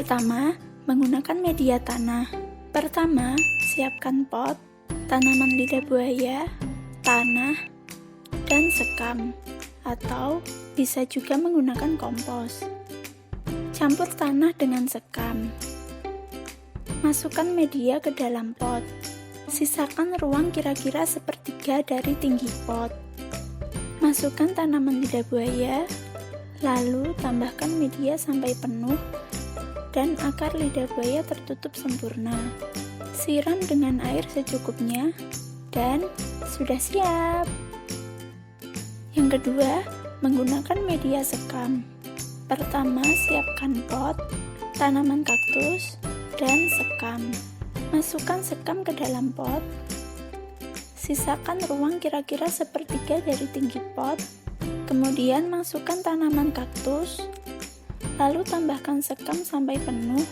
Pertama, menggunakan media tanah. Pertama, siapkan pot, tanaman lidah buaya, tanah, dan sekam, atau bisa juga menggunakan kompos. Campur tanah dengan sekam. Masukkan media ke dalam pot. Sisakan ruang kira-kira sepertiga dari tinggi pot. Masukkan tanaman lidah buaya, lalu tambahkan media sampai penuh dan akar lidah buaya tertutup sempurna. Siram dengan air secukupnya dan sudah siap. Yang kedua, menggunakan media sekam. Pertama, siapkan pot, tanaman kaktus, dan sekam. Masukkan sekam ke dalam pot. Sisakan ruang kira-kira sepertiga dari tinggi pot. Kemudian masukkan tanaman kaktus. Lalu tambahkan sekam sampai penuh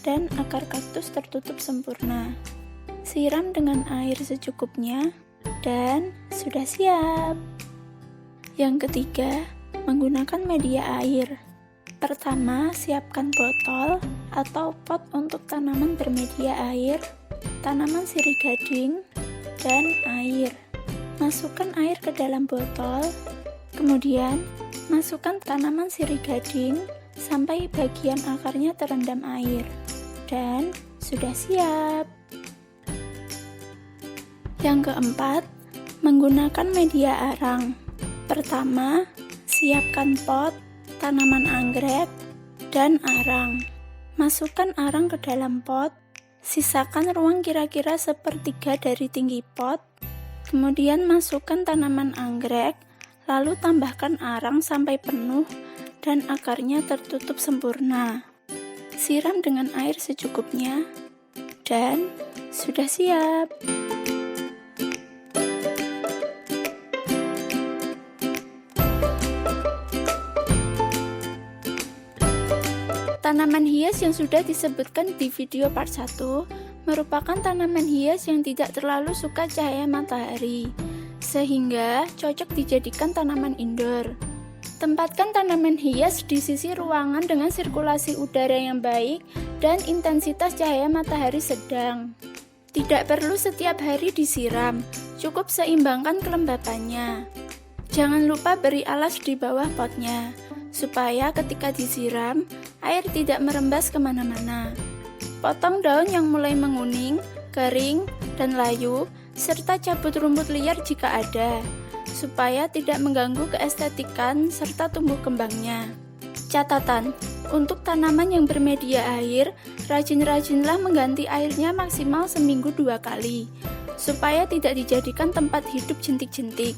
dan akar kaktus tertutup sempurna. Siram dengan air secukupnya dan sudah siap. Yang ketiga, menggunakan media air. Pertama, siapkan botol atau pot untuk tanaman bermedia air, tanaman sirih gading, dan air. Masukkan air ke dalam botol, kemudian masukkan tanaman sirih gading sampai bagian akarnya terendam air, dan sudah siap. Yang keempat, menggunakan media arang. Pertama, siapkan pot, tanaman anggrek, dan arang. Masukkan arang ke dalam pot, sisakan ruang kira-kira sepertiga dari tinggi pot, kemudian masukkan tanaman anggrek, lalu tambahkan arang sampai penuh dan akarnya tertutup sempurna. Siram dengan air secukupnya dan sudah siap. Tanaman hias yang sudah disebutkan di video part 1 merupakan tanaman hias yang tidak terlalu suka cahaya matahari, sehingga cocok dijadikan tanaman indoor. Tempatkan tanaman hias di sisi ruangan dengan sirkulasi udara yang baik dan intensitas cahaya matahari sedang. Tidak perlu setiap hari disiram, cukup seimbangkan kelembapannya. Jangan lupa beri alas di bawah potnya, supaya ketika disiram, air tidak merembas kemana-mana. Potong daun yang mulai menguning, kering, dan layu, serta cabut rumput liar jika ada, supaya tidak mengganggu keestetikan serta tumbuh kembangnya. Catatan, untuk tanaman yang bermedia air, rajin-rajinlah mengganti airnya maksimal seminggu 2 kali, supaya tidak dijadikan tempat hidup jentik-jentik.